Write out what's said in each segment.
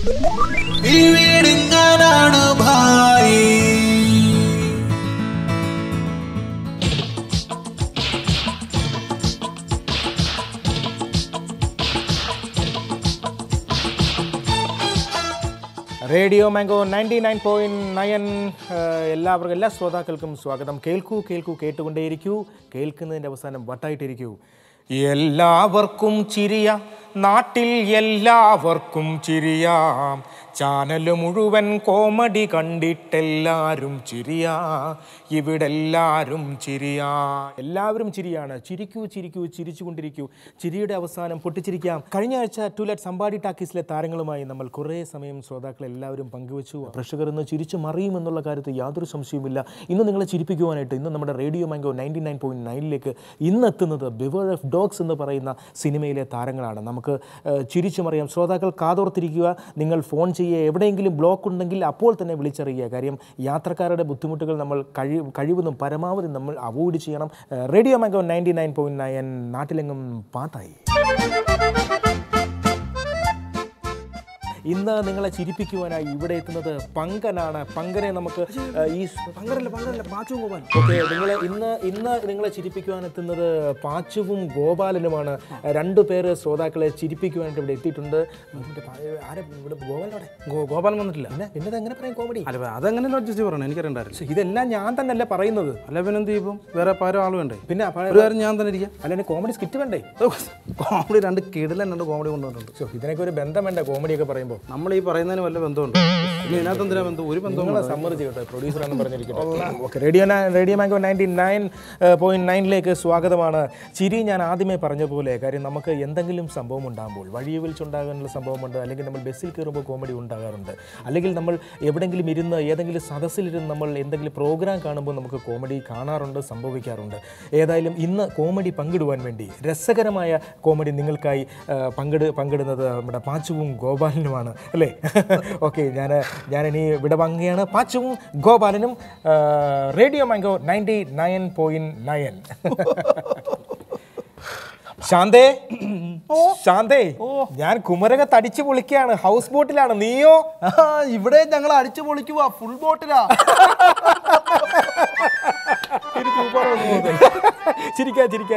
Radio mango 99.9 എല്ലാവർക്കും എല്ലാ ശ്രോതാക്കൾക്കും സ്വാഗതം. കേൾക്കൂ കേൾക്കൂ കേട്ടുകൊണ്ടേയിരിക്കൂ, കേൾക്കുന്നതിൻ്റെ അവസാനം വട്ടായിട്ടിരിക്കൂ. എല്ലാവർക്കും ചിരിയ, നാട്ടിൽ എല്ലാവർക്കും ചിരിയാം, ചാനൽ മുഴുവൻ കോമഡി കണ്ടിട്ടെല്ലാവരും ചിരിയാ, ഇവിടെ എല്ലാവരും ചിരിയാ, എല്ലാവരും ചിരിയാണ്. ചിരിക്കൂ ചിരിക്കൂ ചിരിച്ചുകൊണ്ടിരിക്കൂ, ചിരിയുടെ അവസാനം പൊട്ടിച്ചിരിക്കാം. കഴിഞ്ഞ ആഴ്ച ടൂലറ്റ് സമ്പാടി ടാക്കീസിലെ താരങ്ങളുമായി നമ്മൾ കുറേ സമയം ശ്രോതാക്കൾ എല്ലാവരും പങ്കുവച്ചു. പ്രേക്ഷകർ ഇന്ന് ചിരിച്ചു മറിയുമെന്നുള്ള കാര്യത്തിൽ യാതൊരു സംശയവുമില്ല. ഇന്ന് നിങ്ങളെ ചിരിപ്പിക്കുവാനായിട്ട് ഇന്ന് നമ്മുടെ റേഡിയോ മാംഗോ 99.9ലേക്ക് ഇന്ന് എത്തുന്നത് ബിവർ ഓഫ് ഡോഗ്സ് എന്ന് പറയുന്ന സിനിമയിലെ താരങ്ങളാണ്. നമുക്ക് ചിരിച്ചു മറിയാം. ശ്രോതാക്കൾ കാതോർത്തിരിക്കുക. നിങ്ങൾ ഫോൺ ചെയ്യുക. എവിടെയെങ്കിലും ബ്ലോക്ക് ഉണ്ടെങ്കിൽ അപ്പോൾ തന്നെ വിളിച്ചറിയുക. കാര്യം യാത്രക്കാരുടെ ബുദ്ധിമുട്ടുകൾ നമ്മൾ കഴിവതും പരമാവധി നമ്മൾ അവോയ്ഡ് ചെയ്യണം. റേഡിയോ മാംഗോ 99.9 നാട്ടിലെങ്ങും പാട്ടായി. ഇന്ന് നിങ്ങളെ ചിരിപ്പിക്കുവാനായി ഇവിടെ എത്തുന്നത് പങ്കനാണ്. പങ്കനെ നമുക്ക് ഈ പങ്കരല്ല പാച്ചുവും ഗോപാലൻ. ഓക്കെ, ഇന്ന് നിങ്ങളെ ചിരിപ്പിക്കുവാൻ എത്തുന്നത് പാച്ചുവും ഗോപാലനുമാണ്. രണ്ടു പേര് ശ്രോതാക്കളെ ചിരിപ്പിക്കുവാനായിട്ട് ഇവിടെ എത്തിയിട്ടുണ്ട്. ഇവിടെ ഗോപാലൻ വന്നിട്ടില്ല. പിന്നെ എങ്ങനെ പറയാം കോമഡി? അല്ല, അതെങ്ങനെ അഡ്ജസ്റ്റ് പറയണം, എനിക്കറിയണ്ടായിരുന്നു. ഇതെല്ലാം ഞാൻ തന്നെയല്ലേ പറയുന്നത്. അല്ല പിന്നെ എന്ത് ചെയ്യും, വേറെ പല ആൾ വേണ്ടേ? പിന്നെ ഞാൻ തന്നെ ഇരിക്കാം. അല്ല കോമഡി സ്കിറ്റ് വേണ്ടേ? കോമഡി രണ്ട് കിടിലൻ രണ്ട് കോമഡി കൊണ്ടുവന്നിട്ടുണ്ട്. ഇതിനൊക്കെ ഒരു ബന്ധം വേണ്ട കോമഡിയൊക്കെ പറയുമ്പോൾ. നമ്മൾ ഈ പറയുന്നതിന് വല്ല ബന്ധമുണ്ട്? ഇതിനകത്ത് എന്തിനാ ബന്ധം? ഒരു ബന്ധവും സമ്മതിച്ചോട്ടെ, പ്രൊഡ്യൂസറാണെന്ന് പറഞ്ഞിരിക്കട്ടെ. Radio mango 99.9ലേക്ക് സ്വാഗതമാണ്. ചിരി ഞാൻ ആദ്യമേ പറഞ്ഞ പോലെ, കാര്യം നമുക്ക് എന്തെങ്കിലും സംഭവം ഉണ്ടാകുമ്പോൾ, വഴിയെ വിളിച്ചുണ്ടാകാനുള്ള സംഭവമുണ്ട്, അല്ലെങ്കിൽ നമ്മൾ ബസ്സിൽ കയറുമ്പോൾ കോമഡി ഉണ്ടാകാറുണ്ട്, അല്ലെങ്കിൽ നമ്മൾ എവിടെയെങ്കിലും ഇരുന്ന് ഏതെങ്കിലും സദസ്സിലിരുന്ന് നമ്മൾ എന്തെങ്കിലും പ്രോഗ്രാം കാണുമ്പോൾ നമുക്ക് കോമഡി കാണാറുണ്ട്, സംഭവിക്കാറുണ്ട്. ഏതായാലും ഇന്ന് കോമഡി പങ്കിടുവാൻ വേണ്ടി രസകരമായ കോമഡി നിങ്ങൾക്കായി പങ്കിടുന്നത് നമ്മുടെ പാച്ചുവും ഗോപാലനുമാണ് അല്ലേ? ഓക്കെ, ഞാനിനി വിടവാങ്ങുകയാണ്. പാച്ചുവും ഗോപാലനും റേഡിയോ മാംഗോ 99.9. ശാന്തേ, ഞാൻ കുമരകത്ത് അടിച്ചു പൊളിക്കുകയാണ്. ഹൗസ് ബോട്ടിലാണ്. നീയോ? ഇവിടെ ഞങ്ങൾ അടിച്ചു പൊളിക്കുക, ഫുൾ ബോട്ടിലാ.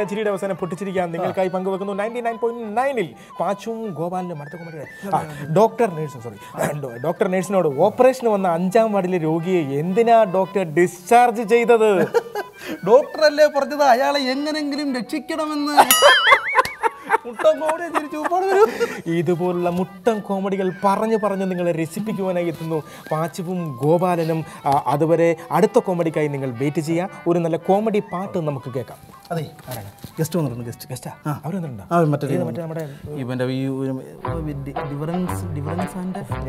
ചിരിയുടെ അവസാനം പൊട്ടിച്ചിരിക്കാൻ നിങ്ങൾക്കായി പങ്കുവെക്കുന്നു 99.9ൽ പാച്ചുവും ഗോപാലനും. അടുത്ത കോമഡി ഡോക്ടർ നേഴ്സിനോട് ഓപ്പറേഷന് വന്ന 5ാം വാർഡിലെ രോഗിയെ എന്തിനാ ഡോക്ടർ ഡിസ്ചാർജ് ചെയ്തത്? ഡോക്ടറല്ലേ പറഞ്ഞത് അയാളെ എങ്ങനെങ്കിലും രക്ഷിക്കണമെന്ന്. ഇതുപോലുള്ള മുട്ടം കോമഡികൾ പറഞ്ഞു നിങ്ങളെ രസിപ്പിക്കുവാനായി എത്തുന്നു പാച്ചുവും ഗോപാലനും. അതുവരെ അടുത്ത കോമഡിക്കായി നിങ്ങൾ വെയിറ്റ് ചെയ്യാം. ഒരു നല്ല കോമഡി പാട്ട് നമുക്ക് കേൾക്കാം. അതെ, ഗസ്റ്റ് വന്നിട്ടുണ്ട്. ഗസ്റ്റാ അവർ വന്നിട്ടുണ്ടോ? നമ്മുടെ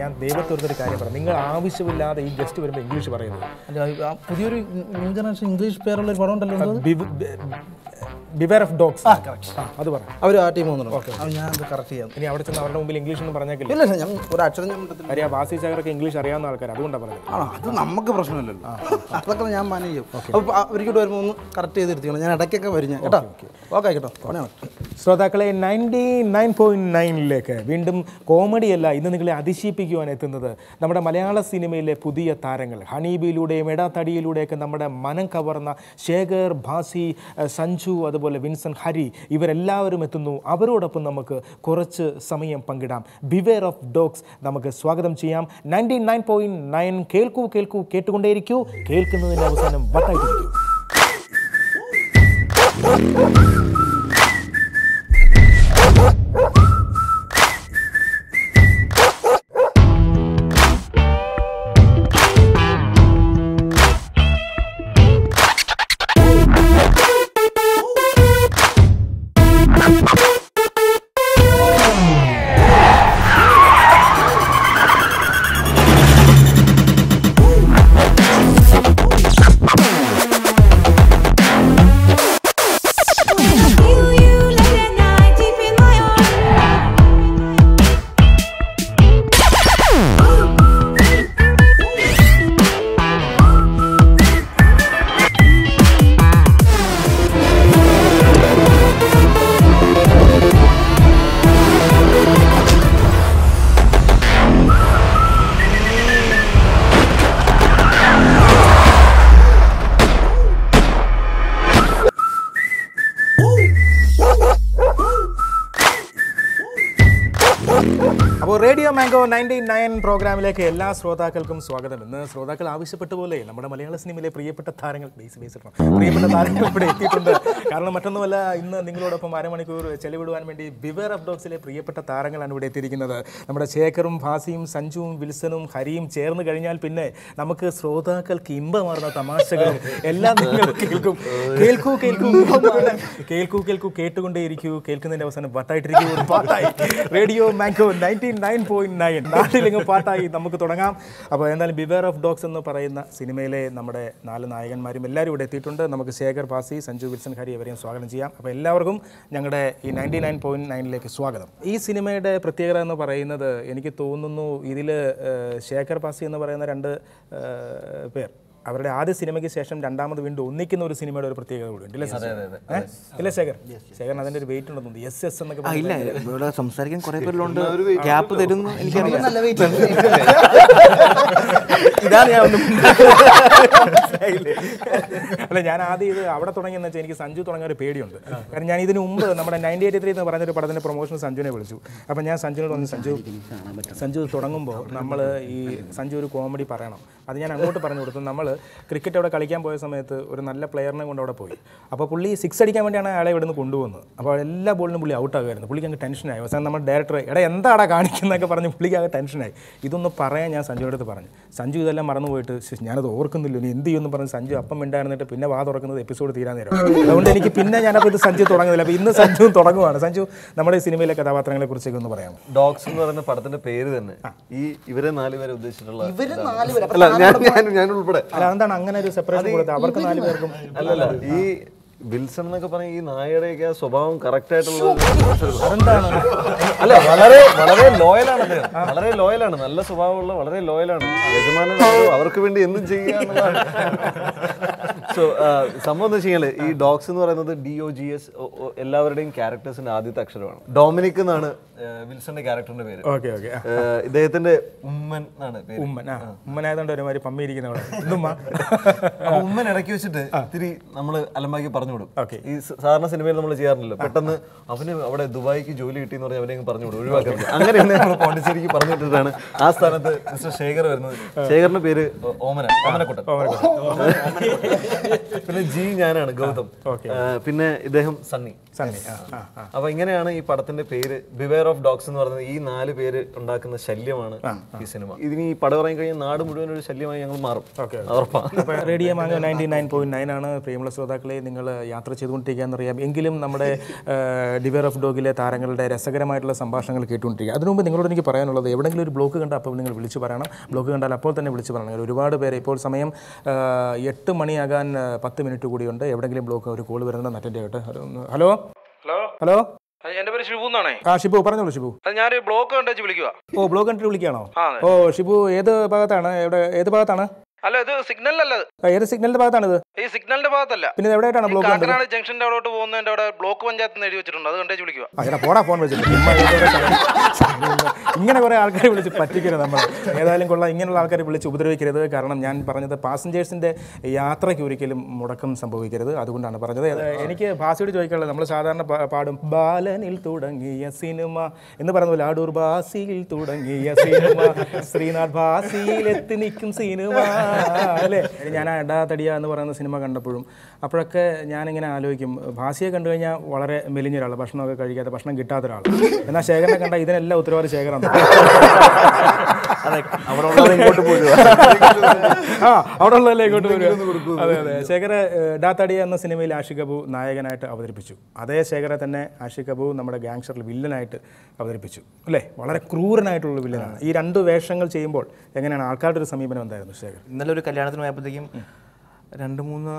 ഞാൻ ദൈവത്തോടൊരു കാര്യം പറയാം. നിങ്ങൾ ആവശ്യമില്ലാതെ ഈ ഗസ്റ്റ് വരുമ്പോൾ ഇംഗ്ലീഷ് പറയുന്നത്. പുതിയൊരു ന്യൂ ജനറേഷൻ ഇംഗ്ലീഷ് പേരുള്ള ഒരു പടം ഉണ്ടല്ലോ, ബിവെയർ ഓഫ് ഡോഗ്സ്. അത് പറ. അവർ ആ ടീം വന്നിട്ടുണ്ട്. ഓക്കെ, ഞാൻ അത് കറക്റ്റ് ചെയ്യാം. ഇനി അവിടെ ചെന്ന് അവരുടെ മുമ്പിൽ ഇംഗ്ലീഷ് ഒന്നും പറഞ്ഞേക്കില്ല. ഇല്ല, ഞാൻ ഒരു അക്ഷരം അറിയാം. വാസി ചാകരൊക്കെ ഇംഗ്ലീഷ് അറിയാവുന്ന ആൾക്കാർ, അതുകൊണ്ടാണ് പറഞ്ഞത്. അത് നമുക്ക് പ്രശ്നമില്ലല്ലോ, അതൊക്കെ ഞാൻ മാനേജ് ചെയ്യും. അപ്പോൾ അവർക്കിട്ട് വരുമ്പോൾ ഒന്ന് കറക്റ്റ് ചെയ്തിരുത്തിക്കണം. ഞാൻ ഇടയ്ക്കൊക്കെ വരും ഞാൻ കേട്ടോ. ഓക്കെ കേട്ടോ. ശ്രോതാക്കളെ 99.9ലേക്ക് വീണ്ടും കോമഡിയല്ല, ഇന്ന് നിങ്ങളെ അതിശയിപ്പിക്കുവാൻ എത്തുന്നത് നമ്മുടെ മലയാള സിനിമയിലെ പുതിയ താരങ്ങൾ. ഹണീബിയിലൂടെയും എടാത്തടിയിലൂടെയൊക്കെ നമ്മുടെ മനം കവർന്ന ശേഖർ, ഭാസി, സഞ്ജു, അതുപോലെ വിൻസൻ, ഹരി, ഇവരെല്ലാവരും എത്തുന്നു. അവരോടൊപ്പം നമുക്ക് കുറച്ച് സമയം പങ്കിടാം. ബിവെയർ ഓഫ് ഡോഗ്സ് നമുക്ക് സ്വാഗതം ചെയ്യാം. 99.9 കേൾക്കൂ കേട്ടുകൊണ്ടേയിരിക്കൂ, കേൾക്കുന്നതിൻ്റെ അവസാനം വട്ടായിട്ടിരിക്കൂ. റേഡിയോ മാംഗോ 99 പ്രോഗ്രാമിലേക്ക് എല്ലാ ശ്രോതാക്കൾക്കും സ്വാഗതം. ഇന്ന് ശ്രോതാക്കൾ ആവശ്യപ്പെട്ട പോലെ നമ്മുടെ മലയാള സിനിമയിലെ പ്രിയപ്പെട്ട താരങ്ങൾ ഇവിടെ എത്തിയിട്ടുണ്ട്. കാരണം മറ്റൊന്നുമല്ല, ഇന്ന് നിങ്ങളോടൊപ്പം അരമണിക്കൂർ ചെലവിടുവാൻ വേണ്ടി ബിവെയർ ഓഫ് ഡോഗ്സിലെ പ്രിയപ്പെട്ട താരങ്ങളാണ് ഇവിടെ എത്തിയിരിക്കുന്നത്. നമ്മുടെ ശേഖറും ഭാസിയും സഞ്ജുവും വിൽസണും ഹരിയും ചേർന്ന് കഴിഞ്ഞാൽ പിന്നെ നമുക്ക് ശ്രോതാക്കൾക്ക് ഇമ്പമാർന്ന തമാശകളും എല്ലാം നിങ്ങൾ കേൾക്കൂ കേട്ടുകൊണ്ടേയിരിക്കൂ. കേൾക്കുന്നതിന്റെ അവസാനം പാട്ടായിട്ടിരിക്കൂ. ഒരു പാട്ടായി റേഡിയോ മാംഗോ 99.9 നാട്ടിലെങ്ങും പാട്ടായി നമുക്ക് തുടങ്ങാം. അപ്പോൾ എന്തായാലും ബിവെയർ ഓഫ് ഡോഗ്സ് എന്ന് പറയുന്ന സിനിമയിലെ നമ്മുടെ 4 നായകന്മാരും എല്ലാവരും ഇവിടെ എത്തിയിട്ടുണ്ട്. നമുക്ക് ശേഖർ, ഭാസി, സഞ്ജു, വിൽസൺ, ഹരി ഇവരെയും സ്വാഗതം ചെയ്യാം. അപ്പോൾ എല്ലാവർക്കും ഞങ്ങളുടെ ഈ 99.9ലേക്ക് സ്വാഗതം. ഈ സിനിമയുടെ പ്രത്യേകത എന്ന് പറയുന്നത് എനിക്ക് തോന്നുന്നു ഇതിൽ ശേഖർ, ഭാസി എന്ന് പറയുന്ന 2 പേർ അവരുടെ ആദ്യ സിനിമയ്ക്ക് ശേഷം രണ്ടാമത് വീണ്ടും ഒന്നിക്കുന്ന ഒരു സിനിമയുടെ ഒരു പ്രത്യേകത കൂടി ഉണ്ട്. ഇല്ലേ ശേഖരൻ? അതിന്റെ ഒരു വെയിറ്റ് ഉണ്ടെന്ന് തോന്നുന്നു. എസ് എസ് എന്നൊക്കെ ഇല്ല, ഇവിടെ സംസാരിക്കാൻ കുറെ പേരിലുണ്ട്, ഗ്യാപ്പ് തരുന്നു എനിക്കറിയാം. ഇതാണ് ഞാൻ ഒന്നും അല്ല, ഞാൻ ആദ്യം ഇത് അവിടെ തുടങ്ങിയെന്ന് വെച്ചാൽ എനിക്ക് സഞ്ജു തുടങ്ങിയ ഒരു പേടിയുണ്ട്. കാരണം ഞാൻ ഇതിന് മുമ്പ് നമ്മുടെ 1983 എന്ന് പറഞ്ഞൊരു പടത്തിന്റെ പ്രൊമോഷൻ സഞ്ജുവിനെ വിളിച്ചു. അപ്പം ഞാൻ സഞ്ജുവിനോട് പറഞ്ഞു, സഞ്ജു തുടങ്ങുമ്പോൾ നമ്മൾ ഈ സഞ്ജു ഒരു കോമഡി പറയണം. അത് ഞാൻ അങ്ങോട്ട് പറഞ്ഞു കൊടുത്തു. നമ്മൾ ക്രിക്കറ്റ് അവിടെ കളിക്കാൻ പോയ സമയത്ത് ഒരു നല്ല പ്ലെയറിനെ കൊണ്ട് അവിടെ പോയി. അപ്പോൾ പുള്ളി 6 അടിക്കാൻ വേണ്ടിയാണ് അയാളെ ഇവിടെ നിന്ന് കൊണ്ടുപോകുന്നത്. അപ്പോൾ എല്ലാ ബോളിനും പുള്ളി ഔട്ടാകുമായിരുന്നു. പുള്ളിക്ക് അങ്ങ് ടെൻഷനായി. അവസാനം നമ്മുടെ ഡയറക്ടർ എന്താടാ കാണിക്കുന്നതൊക്കെ പറഞ്ഞ് പുള്ളിക്ക് ആകെ ടെൻഷനായി. ഇതൊന്ന് പറയാൻ ഞാൻ സഞ്ജുവിൻ്റെ അടുത്ത് പറഞ്ഞു. സഞ്ജു ഇതെല്ലാം മറന്നുപോയിട്ട് ഞാനത് ഓർക്കുന്നില്ല, ഇനി എന്ത് ചെയ്യുമെന്ന് പറഞ്ഞ് സഞ്ജു അപ്പം മിണ്ടായിരുന്നിട്ട് പിന്നെ വാ തുറക്കുന്നത് എപ്പിസോഡ് തീരാൻ നേരം. അതുകൊണ്ട് എനിക്ക് പിന്നെ ഞാനപ്പോൾ ഇത് സഞ്ജു തുടങ്ങുന്നില്ല. അപ്പോൾ ഇന്ന് സഞ്ജു തുടങ്ങുവാണ്. സഞ്ജു, നമ്മുടെ ഈ സിനിമയിലെ കഥാപാത്രങ്ങളെ കുറിച്ചൊക്കെ ഒന്ന് പറയാം. ഡോഗ്സ് എന്ന് പറയുന്ന പടത്തിന്റെ പേര് തന്നെ ഇവരെ 4 പേരെ ഉദ്ദേശിച്ചിട്ടുള്ള ഞാൻ ഉൾപ്പെടെ. അല്ല, എന്താണ് അങ്ങനെ ഒരു സെപ്പറേഷൻ കൊടുത്തത് അവർക്ക് 4 പേർക്കും? അല്ലല്ല, ഈ വിൽസൺ എന്നൊക്കെ പറഞ്ഞ ഈ നായയുടെയൊക്കെ സ്വഭാവം കറക്റ്റ് ആയിട്ടുള്ള അതെന്താണ്? അല്ല, വളരെ വളരെ ലോയലാണ് അദ്ദേഹം. വളരെ ലോയലാണ്, നല്ല സ്വഭാവമുള്ള വളരെ ലോയലാണ്. യജമാനൻ അവർക്ക് വേണ്ടി എന്തും ചെയ്യുക എന്നുള്ളതാണ്. സോ സംഭവം എന്താ വെച്ചാൽ ഈ ഡോഗ്സ് എന്ന് പറയുന്നത് DOGS എല്ലാവരുടെയും ക്യാരക്ടേഴ്സിന്റെ ആദ്യത്തെ അക്ഷരമാണ്. ഡൊമിനിക് എന്നാണ് വിൽസന്റെ ക്യാരക്ടറിന്റെ പേര്. ഇദ്ദേഹത്തിന്റെ ഉമ്മൻ എന്നാണ് പേര്. ഉമ്മനായതുകൊണ്ട് ഒരുമാതിരി പമ്മിയിരിക്കുന്നവിടെ ഉമ്മൻ ഇടയ്ക്ക് വെച്ചിട്ട് ഇത്തിരി നമ്മള് അലമ്പാക്കി പറഞ്ഞു വിടും. ഈ സാധാരണ സിനിമയിൽ നമ്മൾ ചെയ്യാറില്ലല്ലോ, പെട്ടെന്ന് അവന് അവിടെ ദുബായിക്ക് ജോലി കിട്ടിയെന്ന് പറഞ്ഞാൽ അവനെ പറഞ്ഞു വിടും, ഒഴിവാക്കുന്നത്. അങ്ങനെയാണ് നമ്മൾ പോണ്ടിച്ചേരിക്ക് പറഞ്ഞു വിട്ടിട്ടാണ് ആ സ്ഥാനത്ത് മിസ്റ്റർ ശേഖർ വരുന്നത്. ശേഖറിന്റെ പേര് ഓമനക്കുട്ടൻ. പിന്നെ ജി ഞാനാണ്, ഗൗതം. പിന്നെ ഇദ്ദേഹം സണ്ണി. അപ്പൊ ഇങ്ങനെയാണ് ഈ പടത്തിന്റെ പേര്. ബിവെയർ ഓഫ് ഡോഗ്സ് എന്ന് പറയുന്നത് ഈ 4 പേര് ഉണ്ടാക്കുന്ന ശല്യമാണ് ഈ സിനിമ. ഇതിന് ഈ പടം ഇറങ്ങി കഴിഞ്ഞാൽ നാട് മുഴുവൻ ഒരു ശല്യമായി ഞങ്ങൾ മാറും. റേഡിയോ മാംഗോ 99.9 ആണ്. പ്രിയമുള്ള ശ്രോതാക്കളെ, നിങ്ങൾ യാത്ര ചെയ്തുകൊണ്ടിരിക്കുകയെന്നറിയാം. എങ്കിലും നമ്മുടെ ബിവെയർ ഓഫ് ഡോഗിലെ താരങ്ങളുടെ രസകരമായിട്ടുള്ള സംഭാഷണങ്ങൾ കേട്ടുകൊണ്ടിരിക്കുക. അതിനുമുമ്പ് നിങ്ങളോട് എനിക്ക് പറയാനുള്ളത്, എവിടെയെങ്കിലും ഒരു ബ്ലോക്ക് കണ്ടാൽ അപ്പോൾ നിങ്ങൾ വിളിച്ചു പറയണം. ബ്ലോക്ക് കണ്ടാൽ അപ്പോൾ തന്നെ വിളിച്ചു പറയണം. ഒരുപാട് പേര് ഇപ്പോൾ സമയം 8 മണിയാകാൻ 10 മിനിറ്റ് കൂടിയുണ്ട്. എവിടെയെങ്കിലും ബ്ലോക്ക് ഒരു കോൾ വരുന്നത് അറ്റൻഡ് ചെയ്യട്ടെ. ഹലോ ഹലോ ഹലോ, എന്റെ പേര് ഷിബു എന്നാണേ. ഷിബു പറഞ്ഞോളൂ. ഷിബു, ഞാൻ ബ്ലോക്ക് കണ്ടു വിളിക്കുക. ബ്ലോക്ക് കണ്ടിട്ട് വിളിക്കുകയാണോ? ഷിബു, ഏത് ഭാഗത്താണ്? ഏത് ഭാഗത്താണ്? അല്ല, ഇത് സിഗ്നലിലല്ല. ഏത് സിഗ്നലിന്റെ ഭാഗത്താണിത്? ഈ സിഗ്നലിന്റെ ഭാഗത്തല്ല. പിന്നെ എവിടെയായിട്ടാണ് ബ്ലോക്ക്? കാക്കനാട് ജംഗ്ഷന്റെ അവിടോട്ട് പോകുന്നതിന്റെ അവിടെ ബ്ലോക്ക് പഞ്ചായത്ത് എഴുതി വെച്ചിട്ടുണ്ട്. അത് കണ്ടേച്ച് വിളിക്കുക. പോടാ, ഫോൺ വെച്ചിട്ട് ഇങ്ങനെ കുറെ ആൾക്കാരെ വിളിച്ച് പറ്റിക്കരുത്. നമ്മൾ ഏതായാലും കൊള്ളാം, ഇങ്ങനെയുള്ള ആൾക്കാരെ വിളിച്ച് ഉപദ്രവിക്കരുത്. കാരണം ഞാൻ പറഞ്ഞത് പാസഞ്ചേഴ്സിന്റെ യാത്രയ്ക്ക് ഒരിക്കലും മുടക്കം സംഭവിക്കരുത്. അതുകൊണ്ടാണ് പറഞ്ഞത്. എനിക്ക് ഭാസിയോട് ചോദിക്കാനുള്ളത്, നമ്മൾ സാധാരണ പാടും ബാലനിൽ തുടങ്ങിയ സിനിമ എന്ന് പറയുന്ന പോലെ അടൂർ ബാസിയിൽ തുടങ്ങിയ സിനിമ, ശ്രീനാഥ് ഭാസിയിൽ എത്തി നിൽക്കും സിനിമ അല്ലേ? ഞാൻ അടാ തടിയ എന്ന് പറയുന്ന സിനിമ കണ്ടപ്പോഴും അപ്പോഴൊക്കെ ഞാനിങ്ങനെ ആലോചിക്കും, ഭാസിയെ കണ്ടു കഴിഞ്ഞാൽ വളരെ മെലിഞ്ഞ ഒരാൾ, ഭക്ഷണമൊക്കെ കഴിക്കാത്ത, ഭക്ഷണം കിട്ടാത്ത ഒരാൾ. എന്നാൽ ശേഖരനെ കണ്ടാൽ ഇതിനെല്ലാം ഉത്തരവാദി ശേഖരമാണ്. അവിടെ ഉള്ളവരെ ഇങ്ങോട്ട് പോരുക. അവിടെ ഉള്ളതല്ലേ ഇങ്ങോട്ട് വരിക. അതെ അതെ. ശേഖര ഡാ തടിയ എന്ന സിനിമയിൽ ആഷിഖ് അബു നായകനായിട്ട് അവതരിപ്പിച്ചു. അതേ ശേഖരെ തന്നെ ആഷിഖ് അബു നമ്മുടെ ഗാങ്സ്റ്ററിൽ വില്ലനായിട്ട് അവതരിപ്പിച്ചു അല്ലേ? വളരെ ക്രൂരനായിട്ടുള്ള വില്ലനാണ്. ഈ 2 വേഷങ്ങൾ ചെയ്യുമ്പോൾ എങ്ങനെയാണ് ആൾക്കാരുടെ ഒരു സമീപനം എന്തായിരുന്നു ശേഖർ? ഇന്നലെ ഒരു കല്യാണത്തിന് പോയപ്പോഴത്തേക്കും 2-3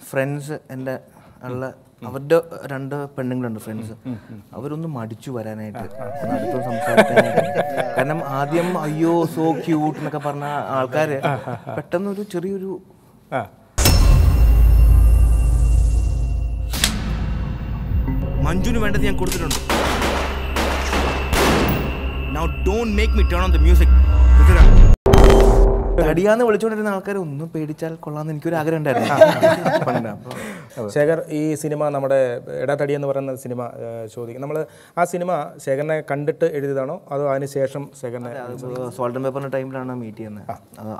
ഫ്രണ്ട്സ് എൻ്റെ ഉള്ള അവരുടെ 2 പെണ്ണുങ്ങളുണ്ട് ഫ്രണ്ട്സ്. അവരൊന്ന് മടിച്ചു വരാനായിട്ട്, അടുത്തൊന്ന് സംസാരിക്കാനായിട്ട്. കാരണം ആദ്യം അയ്യോ സോ ക്യൂട്ട് എന്നൊക്കെ പറഞ്ഞ ആൾക്കാര് പെട്ടെന്നൊരു ചെറിയൊരു മഞ്ജുന് വേണ്ടത് ഞാൻ കൊടുത്തിട്ടുണ്ട്. Now don't make me turn on the music. തടിയാന്ന് വിളിച്ചുകൊണ്ടിരുന്ന ആൾക്കാർ ഒന്നും പേടിച്ചാൽ കൊള്ളാമെന്ന് എനിക്കൊരു ആഗ്രഹം ഉണ്ടായിരുന്നു. ശേഖർ, ഈ സിനിമ നമ്മുടെ എടാ തടി എന്ന് പറയുന്ന സിനിമ ചോദിക്കും, നമ്മൾ ആ സിനിമ ശേഖരനെ കണ്ടിട്ട് എഴുതിയതാണോ അതോ അതിന് ശേഷം ശേഖരനെ? സോൾട്ട് ആൻഡ് പേപ്പറിൻ്റെ ടൈമിലാണ് മീറ്റ് ചെയ്യുന്നത്,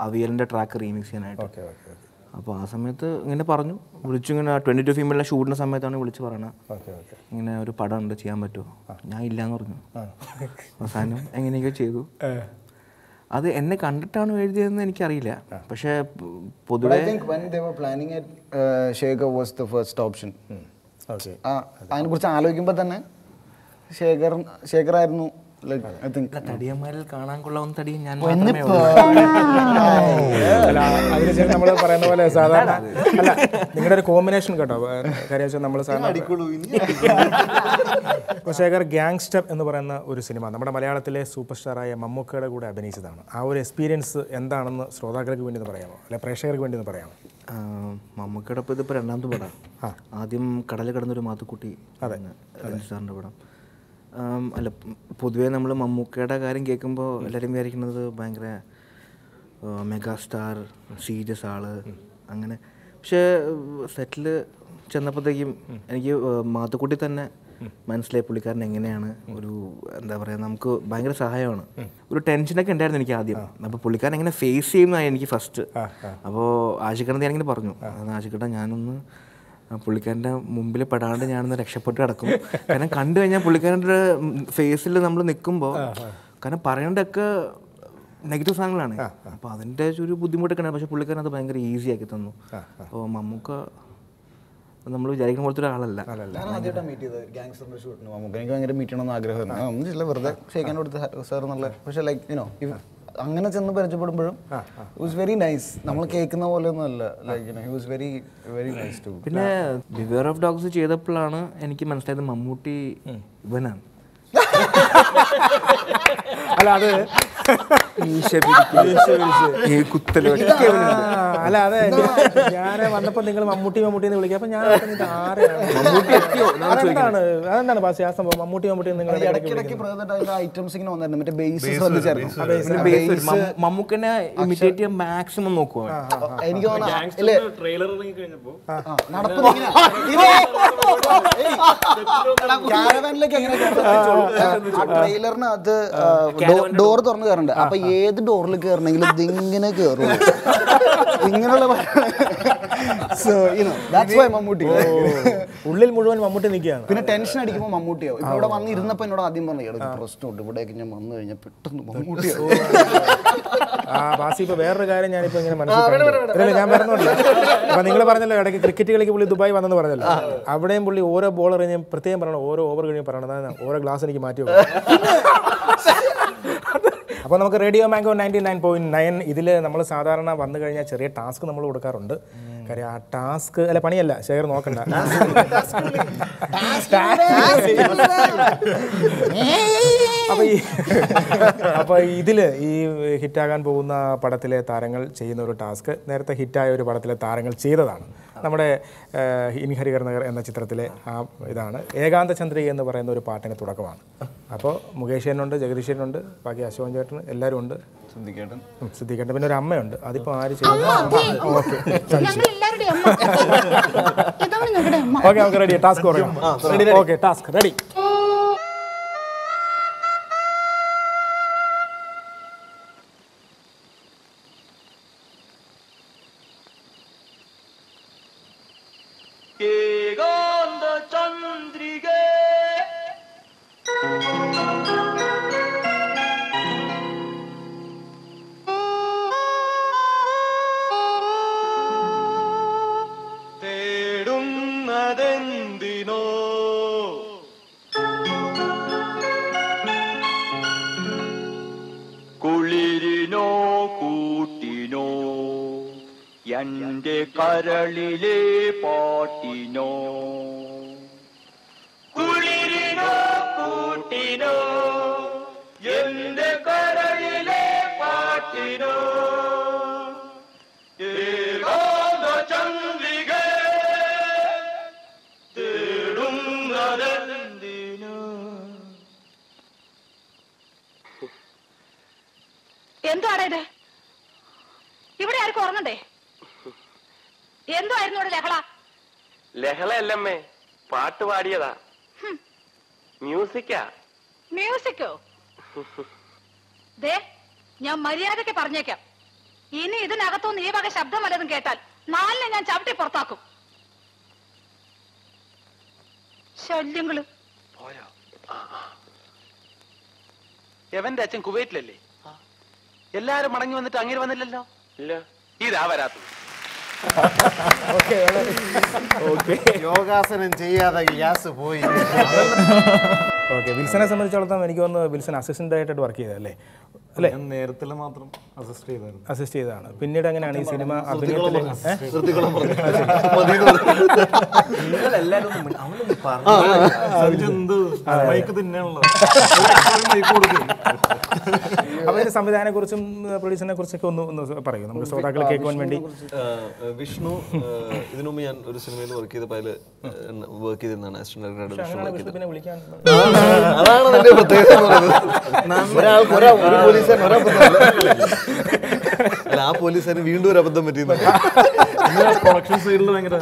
അവിയലിൻ്റെ ട്രാക്ക് റീമിക്സ് ചെയ്യാനായിട്ട്. Okay okay okay. അപ്പോൾ ആ സമയത്ത് ഇങ്ങനെ പറഞ്ഞു, വിളിച്ചു ഇങ്ങനെ 22 ഫീമെയിലെ ഷൂട്ടിൻ്റെ സമയത്താണ് വിളിച്ച് പറയണത്, ഓക്കെ ഓക്കെ. ഇങ്ങനെ ഒരു പടം ഉണ്ട്, ചെയ്യാൻ പറ്റുമോ? ഞാൻ ഇല്ലയെന്ന് പറഞ്ഞു. അവസാനം എങ്ങനെയൊക്കെ ചെയ്തു. അത് എന്നെ കണ്ടിട്ടാണ് എഴുതിയതെന്ന് എനിക്കറിയില്ല, പക്ഷേ പൊതുവെ അതിനെക്കുറിച്ച് ആലോചിക്കുമ്പോൾ തന്നെ ശേഖറായിരുന്നു. തടിയന്മാരിൽ കാണാൻ കൊള്ളാവുന്ന തടി ഞാൻ അതിനുശേഷം നമ്മൾ പറയുന്ന പോലെ സാധാരണ അല്ല, നിങ്ങളുടെ ഒരു കോമ്പിനേഷൻ കേട്ടോ. കാര്യം വെച്ചാൽ നമ്മൾ സാധാരണ ശേഖർ ഗാങ്സ്റ്റർ എന്ന് പറയുന്ന ഒരു സിനിമ നമ്മുടെ മലയാളത്തിലെ സൂപ്പർ സ്റ്റാറായ മമ്മൂക്കയുടെ കൂടെ അഭിനയിച്ചതാണ്. ആ ഒരു എക്സ്പീരിയൻസ് എന്താണെന്ന് ശ്രോതാക്കൾക്ക് വേണ്ടി ഒന്ന് പറയാമോ, അല്ലെ പ്രേക്ഷകർക്ക് വേണ്ടി ഒന്ന് പറയാമോ? മമ്മൂക്കയുടെ ഇപ്പോൾ ഇതിപ്പോൾ രണ്ടാമത്തെ പടം. ആദ്യം കടലിൽ കിടന്നൊരു മാത്തുക്കുട്ടി സാറിൻ്റെ പടം. അല്ല, പൊതുവേ നമ്മൾ മമ്മൂക്കയുടെ കാര്യം കേൾക്കുമ്പോൾ എല്ലാവരും വിചാരിക്കുന്നത് ഭയങ്കര മെഗാസ്റ്റാർ, സീരിയസ് ആള് അങ്ങനെ. പക്ഷേ സെറ്റിൽ ചെന്നപ്പോഴത്തേക്കും എനിക്ക് മാത്തുക്കുട്ടി തന്നെ മനസ്സിലായി പുള്ളിക്കാരൻ എങ്ങനെയാണ് ഒരു, എന്താ പറയുക, നമുക്ക് ഭയങ്കര സഹായമാണ്. ഒരു ടെൻഷനൊക്കെ ഉണ്ടായിരുന്നു എനിക്ക് ആദ്യം. അപ്പോൾ പുള്ളിക്കാരൻ എങ്ങനെ ഫേസ് ചെയ്യുന്നതാണ് എനിക്ക് ഫസ്റ്റ്. അപ്പോൾ ആഷിഖേട്ടൻ ഞാനിങ്ങനെ പറഞ്ഞു, ആഷിഖേട്ടൻ ഞാനൊന്ന് പുള്ളിക്കാരൻ്റെ മുമ്പിൽ പെടാണ്ട് ഞാനൊന്ന് രക്ഷപ്പെട്ട് കിടക്കും. കാരണം കണ്ടു കഴിഞ്ഞാൽ പുള്ളിക്കാരൻ്റെ ഫേസിൽ നമ്മൾ നിൽക്കുമ്പോൾ, കാരണം പറയേണ്ടതൊക്കെ നെഗറ്റീവ് സാധനങ്ങളാണ്. അപ്പോൾ അതിൻ്റെ ഒരു ബുദ്ധിമുട്ടൊക്കെ ഉണ്ട്. പക്ഷേ പുള്ളിക്കാരൻ അത് ഭയങ്കര ഈസി ആക്കി തന്നു. അപ്പോൾ മമ്മൂക്ക നമ്മൾ വിചാരിക്കുന്ന പോലത്തെ ഒരാളല്ല. ഞാൻ ആദ്യമായിട്ടാണ് മീറ്റ് ചെയ്തത് ഗാങ്സ്റ്ററിൻ്റെ ഷൂട്ടിന്. നമുക്ക് എനിക്ക് ഭയങ്കര മീറ്റ് ചെയ്യണമെന്ന് ആഗ്രഹമായിരുന്നു. ഒന്നും വെറുതെ ഷേക്കാൻ കൊടുത്ത് സാർ എന്നുള്ള. പക്ഷേ ലൈക്ക് യുനോ അങ്ങനെ ചെന്ന് പരിചയപ്പെടുമ്പോഴും ഇറ്റ് വാസ് വെരി നൈസ്. നമ്മൾ കേൾക്കുന്ന പോലെ ഒന്നും അല്ല. Like he was very very nice too. പിന്നെ ബിവെയർ ഓഫ് ഡോഗ്സ് ചെയ്തപ്പോഴാണ് എനിക്ക് മനസ്സിലായത് മമ്മൂട്ടി ഇവനാണ്. അല്ല, അത് അല്ല, അതെ ഞാൻ വന്നപ്പോൾ നിങ്ങൾ മമ്മൂട്ടി മമ്മൂട്ടി എന്ന് വിളിക്കുക. അപ്പൊ ഞാൻ അതെന്താണ് പാസ് ആ സംഭവം മമ്മൂട്ടി മമ്മൂട്ടി നിങ്ങൾ ഐറ്റംസ് ഇങ്ങനെ വന്നിട്ടുണ്ട്. മറ്റേ ബേസ് മമ്മൂക്കനെ ഇമിറ്റേറ്റ് ചെയ്യാൻ മാക്സിമം നോക്കുക. എനിക്ക് ട്രെയിലറിനകത്ത് ഡോർ തുറന്ന് കയറണ്ട്. അപ്പൊ ഏത് ഡോറിൽ കയറണമെങ്കിലും ഇതിങ്ങനെ കയറുള്ളൂ, ഇങ്ങനെയുള്ള. മമ്മൂട്ടി ഉള്ളിൽ മുഴുവൻ മമ്മൂട്ടി നിൽക്കുകയാണ്. പിന്നെ ടെൻഷൻ അടിക്കുമ്പോൾ മമ്മൂട്ടിയാവും. ഇപ്പൊ ഇവിടെ വന്ന് ഇരുന്നപ്പോ എന്നോട് ആദ്യം പറഞ്ഞു പ്രശ്നമുണ്ട്, ഇവിടേക്ക് ഞാൻ വന്നു കഴിഞ്ഞാൽ പെട്ടെന്ന് മമ്മൂട്ടിയാവും. ബാസി, ഇപ്പൊ വേറൊരു കാര്യം ഞാനിപ്പോ ഇങ്ങനെ മനസ്സിലാക്കി, ഞാൻ പറഞ്ഞോളൂ. അപ്പൊ നിങ്ങൾ പറഞ്ഞല്ലോ ഇടയ്ക്ക് ക്രിക്കറ്റ് കളിക്ക് പുള്ളി ദുബായ് വന്നെന്ന് പറഞ്ഞല്ലോ. അവിടെയും പുള്ളി ഓരോ ബോളർ ഞാൻ പ്രത്യേകം പറയണം, ഓരോ ഓവർ കഴിഞ്ഞ് പറയണത് ഓരോ ഗ്ലാസ് എനിക്ക് മാറ്റി വെക്കും. അപ്പോൾ നമുക്ക് റേഡിയോ മാംഗോ 99.9 ഇതിൽ നമ്മൾ സാധാരണ വന്നു കഴിഞ്ഞാൽ ചെറിയ ടാസ്ക് നമ്മൾ കൊടുക്കാറുണ്ട്. കാര്യം ആ ടാസ്ക് അല്ല പണിയല്ല, ശേഖർ നോക്കണ്ട. അപ്പോൾ ഇതിൽ ഈ ഹിറ്റാകാൻ പോകുന്ന പടത്തിലെ താരങ്ങൾ ചെയ്യുന്ന ഒരു ടാസ്ക് നേരത്തെ ഹിറ്റായ ഒരു പടത്തിലെ താരങ്ങൾ ചെയ്തതാണ്. നമ്മുടെ ഇനി ഹരികർനഗർ എന്ന ചിത്രത്തിലെ ആ ഇതാണ് ഏകാന്ത ചന്ദ്രിക എന്ന് പറയുന്ന ഒരു പാട്ടിന് തുടക്കമാണ്. അപ്പോൾ മുകേഷേനുണ്ട്, ജഗദീശേനുണ്ട്, ബാക്കി അശോകൻ ചേട്ടൻ എല്ലാവരും ഉണ്ട്, സിദ്ധിക്കേട്ടൻ, പിന്നെ ഒരു അമ്മയുണ്ട്. അതിപ്പോൾ ആര് ചെയ്യുന്നു? ഓക്കെ ഓക്കെ, നമുക്ക് റെഡി. ടാസ്ക് പറയാം. Okay, task ready. കുളിരിനോ കൂട്ടിനോ എന്റെ കരളിലെ പാട്ടിനോ, കുളിരിനോ കൂട്ടിനോ എന്റെ കരളിലെ പാട്ടിനോ, ഏകാന്ത ചന്ദ്രിക തേടുന്നതെന്തിനോ. എന്താണ് ഇത്? ഇവിടെ ആർക്കും ഉറങ്ങണ്ടേ? എന്തായിരുന്നു ഇവിടെ ലഹള? ലഹളയല്ലമ്മേ, പാട്ട് പാടിയതാ. മ്യൂസിക്കാ. മ്യൂസിക്കോ? ദേ, ഞാൻ മര്യാദയ്ക്ക് പറഞ്ഞേക്കാം, ഇനി ഇതിനകത്തുനിന്ന് ഈ വക ശബ്ദം വല്ലതും കേട്ടാൽ നാലിനെ ഞാൻ ചവിട്ടി പുറത്താക്കും. ശല്യങ്ങള്. എവന്റെ അച്ഛൻ കുവൈറ്റിലല്ലേ? എല്ലാരും മടങ്ങി വന്നിട്ട് അങ്ങനെ വന്നില്ലല്ലോ. ഇല്ല. ഇതാ വരാത്തത്. യോഗാസനം ചെയ്യാതെ ഗ്യാസ് പോയി. ഓക്കെ, വിൽസനെ സംബന്ധിച്ചിടത്തോളം എനിക്ക് തോന്നുന്നു വിൽസൺ അസിസ്റ്റന്റ് ആയിട്ട് വർക്ക് ചെയ്തല്ലേ? അല്ലേ? നേരത്തിൽ മാത്രം അസിസ്റ്റ് ചെയ്തതാണ്. പിന്നീട് എങ്ങനെയാണ് ഈ സിനിമ അഭിനയത്തിൽ? അവരുടെ സംവിധാനത്തെ കുറിച്ചും പ്രൊഡ്യൂസറിനെ കുറിച്ചൊക്കെ ഒന്ന് പറയൂ, നമുക്ക് ശ്രോതാക്കൾ കേൾക്കുവാൻ വേണ്ടി. വിഷ്ണു ഇതിനു മുമ്പ് ഞാൻ ഒരു സിനിമയിൽ വർക്ക് ചെയ്തപ്പോൾ അതിൽ വർക്ക് ചെയ്തിരുന്നതാണ് അസിസ്റ്റന്റ് ഡയറക്ടർ. പിന്നെ വിളിക്കാൻ അതാണ് അതിന്റെ പ്രത്യേകത എന്ന് പറയുന്നത്. ഒരു പോലീസുകാരൻ അല്ല, ആ പോലീസുകാരൻ വീണ്ടും ഒരു അബദ്ധം പറ്റിയിരുന്നു. പ്രൊഡക്ഷൻ സൈഡിൽ ഭയങ്കര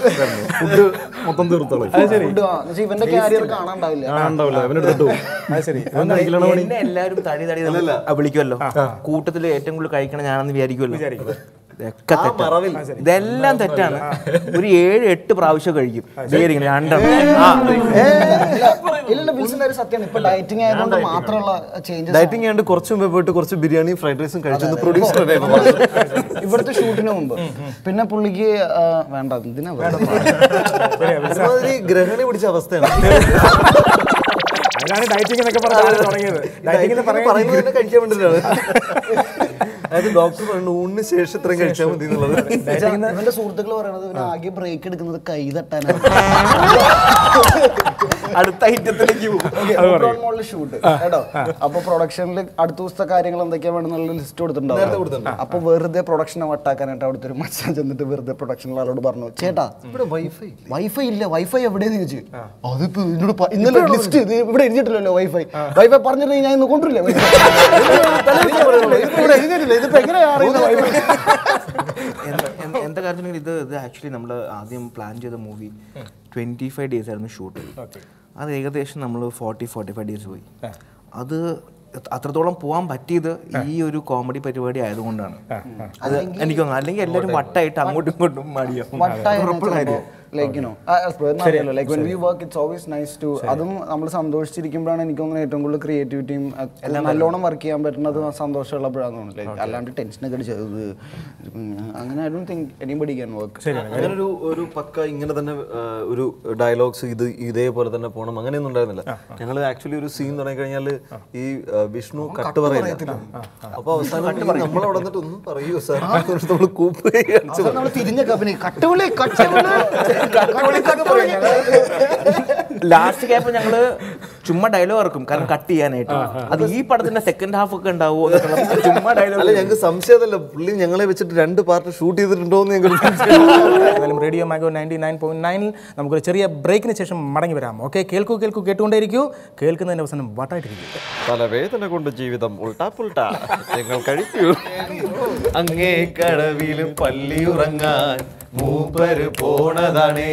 ഫുഡ് മൊത്തം തീർത്തോളൂ. ഇവന്റെ കാരിയർ കാണാണ്ടാവില്ല. എന്നെ എല്ലാവരും തടി തടി വിളിക്കുമല്ലോ, കൂട്ടത്തിൽ ഏറ്റവും കൂടുതൽ കഴിക്കണം ഞാനെന്ന് വിചാരിക്കുമല്ലോ. ഇതെല്ലാം തെറ്റാണ്. ഒരു 7-8 പ്രാവശ്യം കഴിക്കും. ഡയറ്റിംഗ് ആയതുകൊണ്ട് കുറച്ച് മുമ്പ് പോയിട്ട് കുറച്ച് ബിരിയാണി ഫ്രൈഡ് റൈസും കഴിച്ചു പ്രൊഡ്യൂസർ ഇവിടുത്തെ ഷൂട്ടിന് മുമ്പ്. പിന്നെ പുള്ളിക്ക് വേണ്ട, എന്തിനാ ഗ്രഹണി പിടിച്ച അവസ്ഥയാണ്. അതിനാണ് ഡയറ്റിംഗ് എന്നൊക്കെ പറഞ്ഞ് തുടങ്ങിയത്. ഡയറ്റിംഗ് പറയുന്നത് കഴിക്കാൻ വേണ്ടിയിട്ടാണ്. അതായത് ഡോക്ടർ പറഞ്ഞു ഊണിന് ശേഷം ഇത്രയും കഴിച്ചാൽ മതി എന്നുള്ളത്. ഇവന്റെ സുഹൃത്തുക്കൾ പറയണത് ആകെ ബ്രേക്ക് എടുക്കുന്നത് കൈ തട്ടാനാണ്. അടുത്ത ഐറ്റത്തിലേക്ക് ഷൂട്ട് കേട്ടോ. അപ്പൊ പ്രൊഡക്ഷനിൽ അടുത്ത ദിവസത്തെ കാര്യങ്ങൾ എന്തൊക്കെയാ വേണമെന്നുള്ള ലിസ്റ്റ് കൊടുത്തിട്ടുണ്ടാവും. അപ്പൊ വെറുതെ പ്രൊഡക്ഷനെ വട്ടാക്കാനായിട്ട് അവിടുത്തെ ഒരു മച്ചാൻ ചെന്നിട്ട് വെറുതെ പ്രൊഡക്ഷനിലെ ആളോട് പറഞ്ഞു, ചേട്ടാ ഇവിടെ വൈഫൈ ഇല്ല, വൈഫൈ എവിടെയെന്ന് ചോദിച്ചു. അതിപ്പോ ഇന്നലെ ലിസ്റ്റ് ഇവിടെ എഴുതിയിട്ടില്ലല്ലോ വൈഫൈ. വൈഫൈ പറഞ്ഞിട്ടുണ്ടെങ്കിൽ ഞാൻ ഇന്ന് കൊണ്ടുവരില്ല. എന്താ കാര്യത്തിൽ ഇത് ആക്ച്വലി നമ്മൾ ആദ്യം പ്ലാൻ ചെയ്ത മൂവി 25 days ആയിരുന്നു ഷൂട്ട്. അത് ഏകദേശം നമ്മൾ 40-45 days പോയി. അത് അത്രത്തോളം പോകാൻ പറ്റിയത് ഈ ഒരു കോമഡി പരിപാടി ആയതുകൊണ്ടാണ്. അത് എനിക്ക് തോന്നുന്നു, അല്ലെങ്കിൽ എല്ലാവരും വട്ടായിട്ട് അങ്ങോട്ടും ഇങ്ങോട്ടും മടിയാവും. Like, you know, like when we work, it's always nice to. അതും നമ്മൾ സന്തോഷിച്ചിരിക്കുമ്പോഴാണ് എനിക്ക് തോന്നുന്നത് ഏറ്റവും കൂടുതൽ ക്രിയേറ്റിവിറ്റിയും നല്ലോണം വർക്ക് ചെയ്യാൻ പറ്റുന്നത് സന്തോഷമുള്ളപ്പോഴാണ് തോന്നുന്നത്. അല്ലാണ്ട് ടെൻഷനൊക്കെ അടിച്ചത് അങ്ങനെ I don't think anybody can work. അങ്ങനെ ഒരു പക്ക ഇങ്ങനെ തന്നെ ഒരു ഡയലോഗ്സ് ഇതേപോലെ തന്നെ പോകണം അങ്ങനെയൊന്നും ഉണ്ടായിരുന്നില്ല. ഞങ്ങൾ ആക്ച്വലി ഒരു സീൻ തുടങ്ങി കഴിഞ്ഞാൽ ഈ വിഷ്ണു കട്ട് പറയില്ല. അപ്പൊ അവസാനം നമ്മളവിടെ വന്നിട്ട് ഒന്നും പറയൂ സാർ, നമ്മൾ കൂപ്പ് തിരിഞ്ഞ കമ്പനി കട്ടുവിളി ലാസ്റ്റ് ക്യാപ്പ് ഞങ്ങള് ചുമ്മാ ഡയലോഗ് ഇറക്കും, കാരണം കട്ട് ചെയ്യാനായിട്ട്. അത് ഈ പടത്തിന്റെ സെക്കൻഡ് ഹാഫ് ഒക്കെ ഉണ്ടാവുമോ ചുമ്മാ ഡയലോഗ്. അല്ല, ഞങ്ങൾക്ക് സംശയമല്ല, പുള്ളി ഞങ്ങളെ വെച്ചിട്ട് 2 പാർട്ട് ഷൂട്ട് ചെയ്തിട്ടുണ്ടോ എന്ന് ഞങ്ങൾ. റേഡിയോ മാഗോ 99.9 നമുക്കൊരു ചെറിയ ബ്രേക്കിന് ശേഷം മടങ്ങി വരാം. ഓക്കെ, കേട്ടുകൊണ്ടേയിരിക്കൂ. കേൾക്കുന്നതിന്റെ അവസാനം വട്ടായിട്ടിരിക്കും. തലവേദന കൊണ്ട് ജീവിതം ഉൾട്ടാ ഞങ്ങൾ കഴിക്കൂ. അങ്ങേ കടവിലും പള്ളിയുറങ്ങാൻ മൂപ്പര് പോണതാണേ.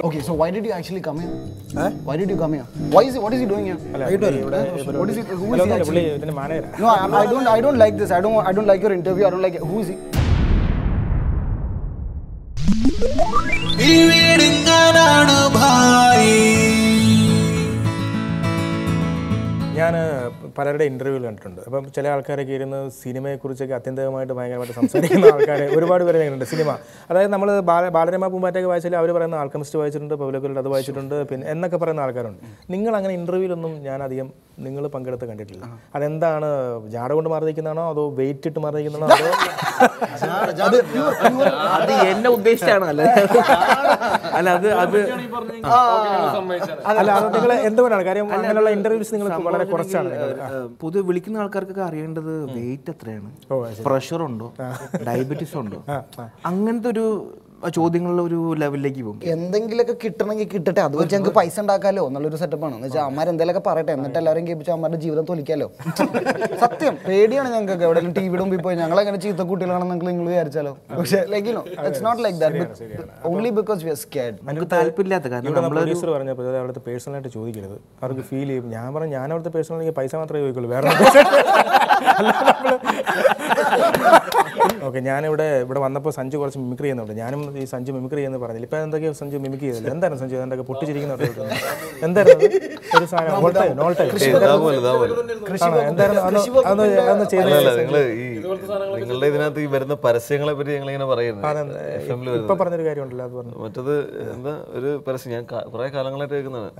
Okay, so why did you actually come here? Why did you come here? What is he doing here? What is it? Who is he actually? No, I don't like this. I don't like your interview. I don't like it. Who is he? ഞാൻ പലരുടെ ഇൻ്റർവ്യൂകൾ കണ്ടിട്ടുണ്ട്. അപ്പം ചില ആൾക്കാരൊക്കെ ഇരുന്ന് സിനിമയെക്കുറിച്ചൊക്കെ അത്യന്തമായിട്ട് ഭയങ്കരമായിട്ട് സംസാരിക്കുന്ന ആൾക്കാരെ ഒരുപാട് പേരെ കണ്ടിട്ടുണ്ട്. സിനിമ, അതായത് നമ്മൾ ബാലരമ പൂമ്പാറ്റയൊക്കെ വായിച്ചാൽ അവർ പറയുന്ന ആൽക്കമിസ്റ്റ് വായിച്ചിട്ടുണ്ട്, പൗലോക്കോയിലോ അത് വായിച്ചിട്ടുണ്ട്, പിന്നെ എന്നൊക്കെ പറയുന്ന ആൾക്കാരുണ്ട്. നിങ്ങൾ അങ്ങനെ ഇൻ്റർവ്യൂലൊന്നും ഞാൻ അധികം നിങ്ങൾ പങ്കെടുത്ത് കണ്ടിട്ടില്ല. അതെന്താണ്, ജാട കൊണ്ട് മാറി നിൽക്കുന്നതാണോ അതോ വെയിറ്റ് ഇട്ട് മാറി നിൽക്കുന്നതാണോ അതോ അത് എന്നെ ഉദ്ദേശിച്ചാണ്? അല്ല അത് നിങ്ങൾ എന്തുകൊണ്ടാണ്? കാര്യം അങ്ങനെയുള്ള ഇന്റർവ്യൂസ് നിങ്ങൾ വളരെ കുറച്ചാണ്. പൊതുവെ വിളിക്കുന്ന ആൾക്കാർക്കൊക്കെ അറിയേണ്ടത് വെയിറ്റ് എത്രയാണ്, പ്രഷർ ഉണ്ടോ, ഡയബറ്റീസ് ഉണ്ടോ, അങ്ങനത്തെ ഒരു ചോദ്യങ്ങളിൽ ഒരു ലെവലിലേക്ക് പോകും. എന്തെങ്കിലുമൊക്കെ കിട്ടണമെങ്കിൽ കിട്ടട്ടെ, അത് വെച്ച് ഞങ്ങൾക്ക് പൈസ ഉണ്ടാക്കാമല്ലോ എന്നുള്ളൊരു സെറ്റപ്പാണ്. എന്ന് വെച്ചാൽ അമ്മമാർ എന്തെങ്കിലുമൊക്കെ പറയട്ടെ, എന്നിട്ട് എല്ലാവരും കേൾപ്പിച്ച് അമ്മമാരുടെ ജീവിതം തൊലിക്കാമല്ലോ. സത്യം പേടിയാണ് ഞങ്ങൾക്ക്. എവിടെയെങ്കിലും ടിവിയുടെ മുമ്പിൽ പോയി ഞങ്ങളെങ്ങനെ ചീത്ത കുട്ടികളാണെന്ന് നിങ്ങൾ വിചാരിച്ചാലോ. പക്ഷേ like it's not like that, only because we are scared. നമുക്ക് താല്പര്യമില്ലാത്ത കാരണം പ്രൊഡ്യൂസർ പറഞ്ഞപ്പോൾ അവിടുത്തെ പേഴ്സണലായിട്ട് ചോദിക്കരുത്, അവർക്ക് ഫീൽ ചെയ്യും. ഞാൻ പറഞ്ഞു ഞാൻ അവിടുത്തെ പേഴ്സണൽ പൈസ മാത്രമേ ചോദിക്കുള്ളൂ, വേറെ ഓക്കെ. ഞാനിവിടെ വന്നപ്പോൾ സഞ്ജു കുറച്ച് മിമിക്രി ചെയ്യുന്നുണ്ട്. ഞാനും ഈ സഞ്ജു മിമിക്രി ചെയ്യുന്നത് പറഞ്ഞില്ല. ഇപ്പം എന്തൊക്കെയോ സഞ്ജു മിമിക്രി ചെയ്തില്ല. എന്തായിരുന്നു സഞ്ജു എന്തൊക്കെ പൊട്ടിച്ചിരിക്കുന്നുണ്ട്? എന്തായിരുന്നു ഒരു സാധനം നിങ്ങളുടെ ഇതിനകത്ത് ഈ വരുന്ന പരസ്യങ്ങളെ പറ്റി ഞങ്ങൾ ഇങ്ങനെ പറയുന്നത് ഇപ്പൊ പറഞ്ഞൊരു കാര്യമുണ്ടല്ലോ, അത് പറഞ്ഞു. മറ്റത് എന്താ ഒരു പരസ്യം ഞാൻ കുറെ കാലങ്ങളായിട്ട് കേൾക്കുന്നതാണ്.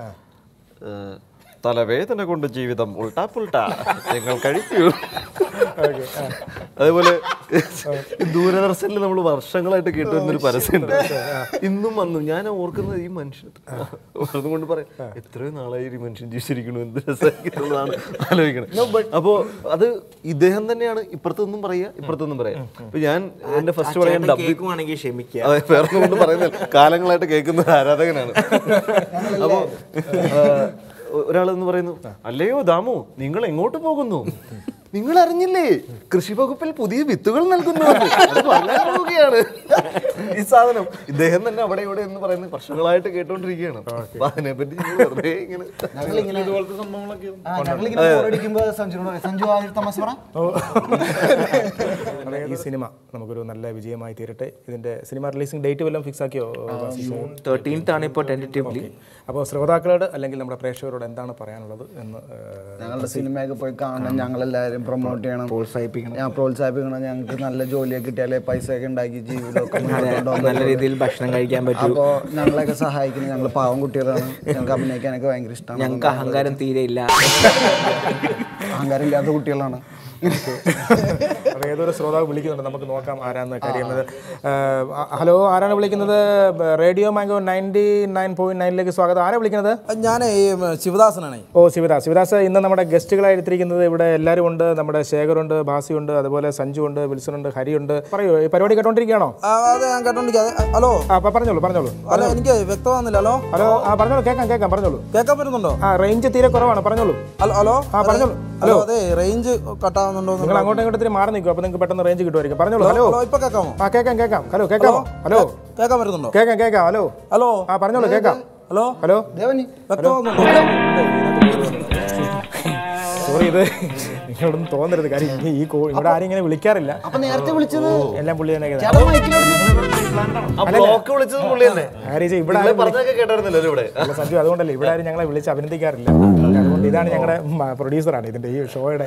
തലവേദന കൊണ്ട് ജീവിതം ഉൾട്ടാ പുൾട്ടാ ഞങ്ങൾ കഴിക്കൂ. അതേപോലെ ദൂരദർശനിൽ നമ്മൾ വർഷങ്ങളായിട്ട് കേട്ടുവരുന്നൊരു പരസ്യമുണ്ട്. ഇന്നും വന്നു ഞാൻ ഓർക്കുന്നത് ഈ മനുഷ്യൻ അതുകൊണ്ട് പറയാം, എത്രയോ നാളായി ഈ മനുഷ്യൻ ജീവിച്ചിരിക്കണു, എന്ത് രസമാണ് ആലോചിക്കണം. അപ്പോ അത് ഇദ്ദേഹം തന്നെയാണ് ഇപ്പുറത്തൊന്നും പറയാ ഇപ്പുറത്തൊന്നും പറയാം. അപ്പൊ ഞാൻ എന്റെ ഫസ്റ്റ് പറയാൻ കേൾക്കുവാണെങ്കിൽ ക്ഷമിക്കുക, വേറെ കൊണ്ട് പറയുന്നത് കാലങ്ങളായിട്ട് കേൾക്കുന്ന ഒരു ആരാധകനാണ്. അപ്പോ ഒരാളെന്ന് പറയുന്നു, അല്ലയോ ദാമു നിങ്ങൾ എങ്ങോട്ട് പോകുന്നു? നിങ്ങൾ അറിഞ്ഞില്ലേ കൃഷി വകുപ്പിൽ പുതിയ വിത്തുകൾ നൽകുന്നു, അത് വാങ്ങാൻ പോവുകയാണ്. ഈ സാധനം ഇദ്ദേഹം തന്നെ അവിടെ ഇവിടെ എന്ന് പറയുന്നത് വർഷങ്ങളായിട്ട് കേട്ടോണ്ടിരിക്കുകയാണ്. അപ്പൊ അതിനെപ്പറ്റി വെറുതെ ഇങ്ങനെ ഈ സിനിമ നമുക്കൊരു നല്ല വിജയമായി തീരട്ടെ. ഇതിന്റെ സിനിമ റിലീസിംഗ് ഡേറ്റ് വല്ലതും ഫിക്സ് ആക്കിയോ? June 13th ആണ് ഇപ്പോൾ ടെന്റേറ്റീവ്ലി. അപ്പോൾ ശ്രോതാക്കളോട് അല്ലെങ്കിൽ നമ്മുടെ പ്രേക്ഷകരോട് എന്താണ് പറയാനുള്ളത് എന്ന്? ഞങ്ങളുടെ സിനിമയൊക്കെ പോയി കാണണം, ഞങ്ങളെല്ലാവരും പ്രൊമോട്ട് ചെയ്യണം, പ്രോത്സാഹിപ്പിക്കണം. ഞങ്ങൾക്ക് നല്ല ജോലിയൊക്കെ കിട്ടിയാലേ പൈസയൊക്കെ ഉണ്ടാക്കി ജീവിതമൊക്കെ നല്ല രീതിയിൽ ഭക്ഷണം കഴിക്കാൻ പറ്റും. അപ്പോൾ ഞങ്ങളെയൊക്കെ സഹായിക്കണം. ഞങ്ങൾ പാവം കുട്ടികളാണ്, ഞങ്ങൾക്ക് അഭിനയിക്കാനൊക്കെ ഭയങ്കര ഇഷ്ടമാണ്. ഞങ്ങൾക്ക് അഹങ്കാരം തീരെയില്ല, അഹങ്കാരം ഇല്ലാത്ത കുട്ടികളാണ്. ഏതൊരു ശ്രോതാവ് വിളിക്കുന്നുണ്ട്, നമുക്ക് നോക്കാം ആരാന്ന് കഴിയുന്നത്. ഹലോ, ആരാണ് വിളിക്കുന്നത്? റേഡിയോ മാംഗോ 99.9ലേക്ക് സ്വാഗതം. ആരാ വിളിക്കുന്നത്? ഞാൻ ശിവദാസനാണ്. ഓ ശിവദാസ്. ഇന്ന് നമ്മുടെ ഗസ്റ്റുകളായി എടുത്തിരിക്കുന്നത് ഇവിടെ എല്ലാവരും ഉണ്ട്. നമ്മുടെ ശേഖറുണ്ട്, ഭാസിയുണ്ട്, അതുപോലെ സഞ്ജു ഉണ്ട്, വിൽസൺ ഉണ്ട്, ഹരിയുണ്ട്. പറയൂ, ഈ പരിപാടി കേട്ടോണ്ടിരിക്കുകയാണോ? അതെ, ഞാൻ കേട്ടോണ്ടിരിക്കാം. ഹലോ, പറഞ്ഞോളൂ. അല്ല എനിക്ക് വ്യക്തമാകുന്നില്ല. ഹലോ, പറഞ്ഞോളൂ. കേൾക്കാം. പറഞ്ഞോളൂ. കേൾക്കാൻ പറ്റുന്നുണ്ടോ? റേഞ്ച് തീരെ കുറവാണ്, പറഞ്ഞോളൂ. ഹലോ, പറഞ്ഞോളൂ. ഹലോ, അതെ റേഞ്ച് കട്ടാവുന്നുണ്ടോ? നിങ്ങൾ അങ്ങോട്ടും ഇങ്ങോട്ടും മാറി നിൽക്കും, അപ്പൊ നിങ്ങൾക്ക് പെട്ടെന്ന് റേഞ്ച് കിട്ടുമായിരിക്കും. പറഞ്ഞോളൂ. ഹലോ, ഇപ്പൊ കേൾക്കാമോ? കേൾക്കാം. ഹലോ, കേൾക്കാമോ? ഹലോ, കേൾക്കാൻ പറ്റുന്നുണ്ടോ? കേൾക്കാം. ഹലോ, പറഞ്ഞോളൂ. കേൾക്കാം. ഹലോ, വ്യക്തമാകുന്നുണ്ടോ? സോറി, ഇത് നിങ്ങളൊന്നും തോന്നരുത്. കാര്യം ഈ ഇവിടെ ആരും ഇങ്ങനെ വിളിക്കാറില്ല. അപ്പൊ നേരത്തെ വിളിച്ചത് എല്ലാം പുള്ളി തന്നെ. ബ്ലോക്ക് വിളിച്ചത് പുള്ളി തന്നെ. ഇവിടെ സഞ്ജു, അതുകൊണ്ടല്ലേ ഇവിടെ ആരും ഞങ്ങളെ വിളിച്ച് അഭിനന്ദിക്കാറില്ല. അതുകൊണ്ട് ഇതാണ് ഞങ്ങളുടെ പ്രൊഡ്യൂസറാണ് ഇതിന്റെ ഈ ഷോയുടെ.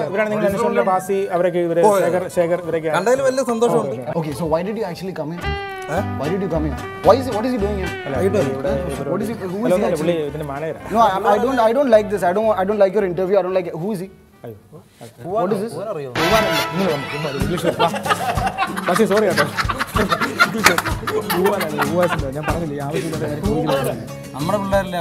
ഇവരാണ് നിങ്ങളുടെ ബാസി, അവരൊക്കെ ശേഖർ ഇവരൊക്കെ. വലിയ സന്തോഷമുണ്ട്. Okay, so why did you actually come in? Why did you come in? What is he doing here? What is he? Who is he actually? ഇതിന്റെ manager. No, I don't like this. I don't like your interview. I don't like it. Who is he? What is this? പക്ഷേ sorry കേട്ടോ, ഞാൻ പറഞ്ഞില്ലേ ആവശ്യമില്ല. നമ്മുടെ പിള്ളേരല്ലേ,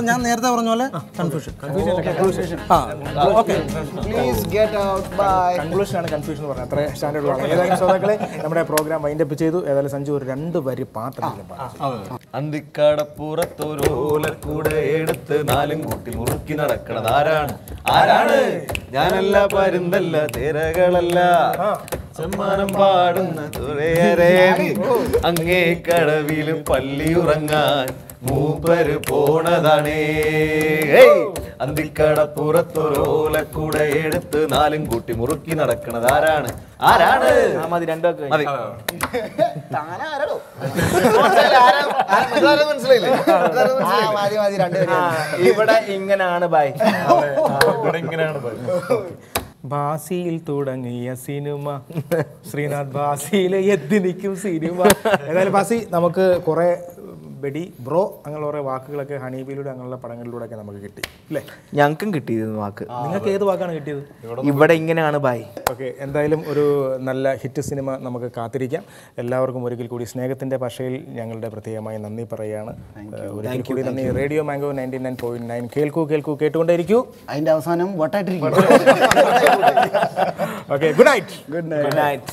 ഞാൻ നേരത്തെ പറഞ്ഞ പോലെ കൺഫ്യൂഷൻ ആണ് കൺഫ്യൂഷൻ പറഞ്ഞത്. അത്ര സ്റ്റാൻഡേർഡ് ആണ്. ഏതായാലും ശ്രോതാക്കളെ, നമ്മുടെ പ്രോഗ്രാം വൈൻഡപ്പ് ചെയ്തു. ഏതായാലും സഞ്ജു ഒരു 2 വരി പാട്ട്. അന്തിക്കടപ്പുറത്തൊരോലക്കൂടെ എടുത്ത് 4 കൂട്ടി മുറുക്കി നടക്കണത് ആരാണ്? ഞാനല്ല, പരുന്തല്ല, തിരകളല്ല, സമ്മാനം പാടുന്ന അങ്ങേ കടവിലും പള്ളിയുറങ്ങാൻ മൂപ്പര് പോണതാണേ. അന്തിക്കടപ്പുറത്തൊരോലക്കൂടെ എടുത്ത് 4 കൂട്ടി മുറുക്കി നടക്കണത് ആരാണ്? മതി, രണ്ടൊക്കെ മനസ്സിലായില്ലേ? ഇവിടെ ഇങ്ങനെയാണ് ബൈ. ബാസിയിൽ തുടങ്ങിയ സിനിമ ശ്രീനാഥ് ബാസിയിൽ എത്തി നിൽക്കും സിനിമ. ഏതായാലും ബാസി, നമുക്ക് കുറെ ബെഡി ബ്രോ അങ്ങനെയുള്ള കുറേ വാക്കുകളൊക്കെ ഹണീബിയിലൂടെ അങ്ങനെയുള്ള പടങ്ങളിലൂടെയൊക്കെ നമുക്ക് കിട്ടി അല്ലേ? ഞങ്ങൾക്കും കിട്ടിയിരുന്നു വാക്ക്. നിങ്ങൾക്ക് ഏത് വാക്കാണ് കിട്ടിയത്? ഇവിടെ ഇങ്ങനെയാണ് ബായ്. ഓക്കെ, എന്തായാലും ഒരു നല്ല ഹിറ്റ് സിനിമ നമുക്ക് കാത്തിരിക്കാം. എല്ലാവർക്കും ഒരിക്കൽ കൂടി സ്നേഹത്തിൻ്റെ ഭാഷയിൽ ഞങ്ങളുടെ പ്രത്യേകമായി നന്ദി പറയുകയാണ്. ഒരിക്കൽ കൂടി നന്ദി. റേഡിയോ മാംഗോ 99.9 കേൾക്കൂ കേൾക്കൂ കേട്ടുകൊണ്ടേയിരിക്കൂ. അതിന്റെ അവസാനം വട്ടായിട്ടിരിക്കും. Okay, good night. Good night.